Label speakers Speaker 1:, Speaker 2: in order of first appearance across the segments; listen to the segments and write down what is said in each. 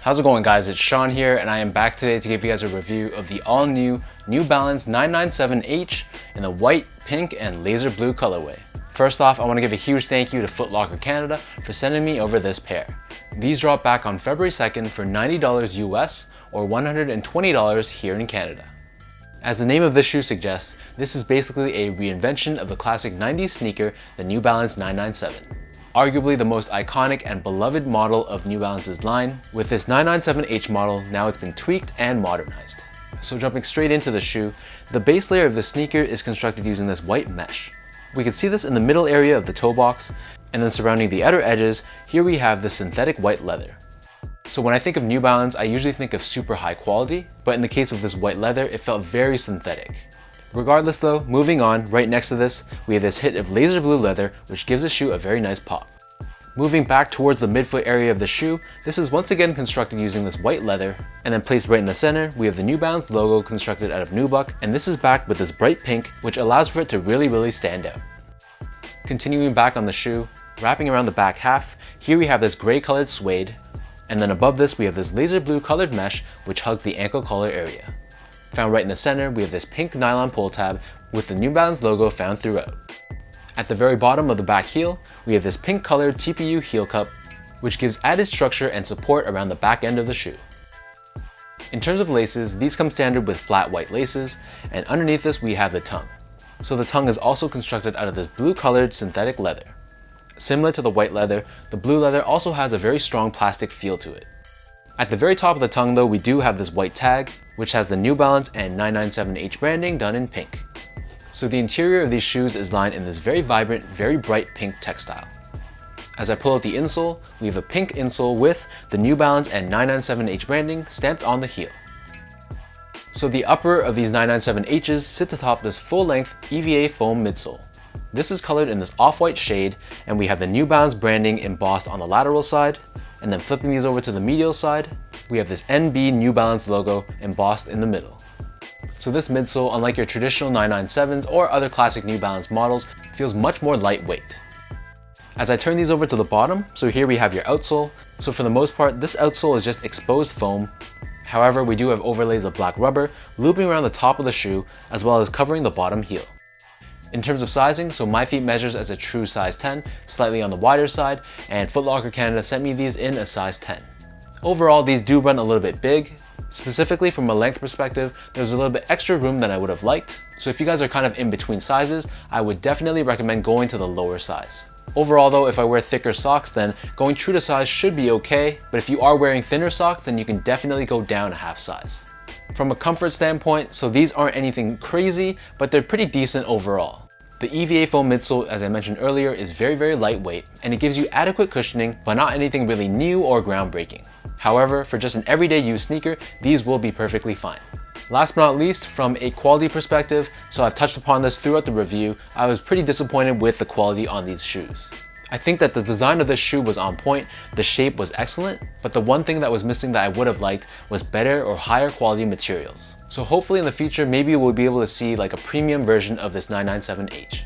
Speaker 1: How's it going, guys? It's Sean here, and I am back today to give you guys a review of the all-new New Balance 997H in the white, pink, and laser blue colorway. First off, I want to give a huge thank you to Foot Locker Canada for sending me over this pair. These dropped back on February 2nd for $90 US or $120 here in Canada. As the name of this shoe suggests, this is basically a reinvention of the classic 90s sneaker, the New Balance 997. Arguably the most iconic and beloved model of New Balance's line. With this 997H model, now it's been tweaked and modernized. So jumping straight into the shoe, the base layer of the sneaker is constructed using this white mesh. We can see this in the middle area of the toe box, and then surrounding the outer edges, here we have the synthetic white leather. So when I think of New Balance, I usually think of super high quality, but in the case of this white leather, it felt very synthetic. Regardless though, moving on, right next to this, we have this hit of laser blue leather, which gives the shoe a very nice pop. Moving back towards the midfoot area of the shoe, this is once again constructed using this white leather, and then placed right in the center, we have the New Balance logo constructed out of nubuck, and this is backed with this bright pink, which allows for it to really stand out. Continuing back on the shoe, wrapping around the back half, here we have this gray colored suede, and then above this we have this laser blue colored mesh, which hugs the ankle collar area. Found right in the center, we have this pink nylon pull tab with the New Balance logo found throughout. At the very bottom of the back heel, we have this pink colored TPU heel cup, which gives added structure and support around the back end of the shoe. In terms of laces, these come standard with flat white laces, and underneath this we have the tongue. So the tongue is also constructed out of this blue colored synthetic leather. Similar to the white leather, the blue leather also has a very strong plastic feel to it. At the very top of the tongue though, we do have this white tag, which has the New Balance and 997H branding done in pink. So the interior of these shoes is lined in this very vibrant, very bright pink textile. As I pull out the insole, we have a pink insole with the New Balance and 997H branding stamped on the heel. So the upper of these 997Hs sits atop this full-length EVA foam midsole. This is colored in this off-white shade, and we have the New Balance branding embossed on the lateral side, and then flipping these over to the medial side, we have this NB New Balance logo embossed in the middle. So this midsole, unlike your traditional 997s or other classic New Balance models, feels much more lightweight. As I turn these over to the bottom, so here we have your outsole. So for the most part, this outsole is just exposed foam. However, we do have overlays of black rubber looping around the top of the shoe, as well as covering the bottom heel. In terms of sizing, so my feet measures as a true size 10, slightly on the wider side, and Foot Locker Canada sent me these in a size 10. Overall, these do run a little bit big. Specifically from a length perspective, there's a little bit extra room than I would have liked. So if you guys are kind of in between sizes, I would definitely recommend going to the lower size. Overall though, if I wear thicker socks, then going true to size should be okay, but if you are wearing thinner socks, then you can definitely go down a half size. From a comfort standpoint, so these aren't anything crazy, but they're pretty decent overall. The EVA foam midsole, as I mentioned earlier, is very lightweight, and it gives you adequate cushioning, but not anything really new or groundbreaking. However, for just an everyday use sneaker, these will be perfectly fine. Last but not least, from a quality perspective, so I've touched upon this throughout the review, I was pretty disappointed with the quality on these shoes. I think that the design of this shoe was on point, the shape was excellent, but the one thing that was missing that I would have liked was better or higher quality materials. So hopefully in the future, maybe we'll be able to see like a premium version of this 997H.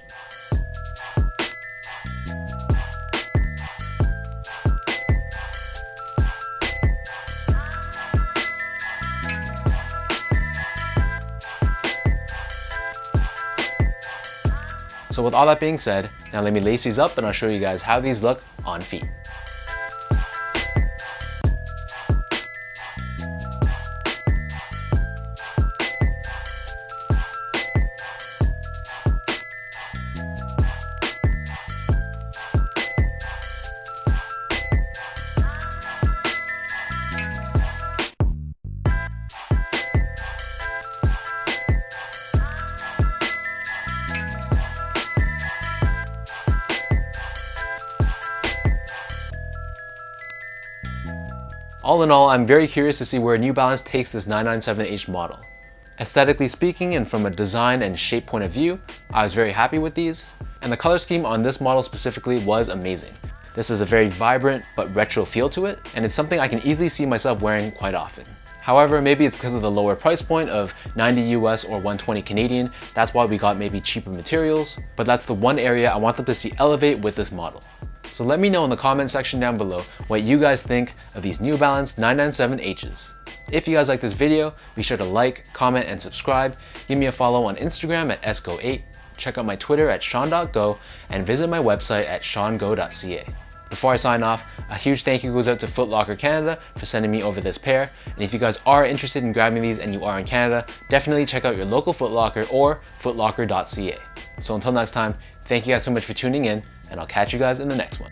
Speaker 1: So with all that being said, now let me lace these up and I'll show you guys how these look on feet. All in all, I'm very curious to see where New Balance takes this 997H model. Aesthetically speaking and from a design and shape point of view, I was very happy with these, and the color scheme on this model specifically was amazing. This is a very vibrant but retro feel to it, and it's something I can easily see myself wearing quite often. However, maybe it's because of the lower price point of 90 US or 120 Canadian, that's why we got maybe cheaper materials, but that's the one area I want them to see elevate with this model. So let me know in the comment section down below what you guys think of these New Balance 997Hs. If you guys like this video, be sure to like, comment, and subscribe. Give me a follow on Instagram at sgo8, check out my Twitter at sean.go, and visit my website at seango.ca. Before I sign off, a huge thank you goes out to Foot Locker Canada for sending me over this pair. And if you guys are interested in grabbing these and you are in Canada, definitely check out your local Foot Locker or footlocker.ca. So until next time, thank you guys so much for tuning in, and I'll catch you guys in the next one.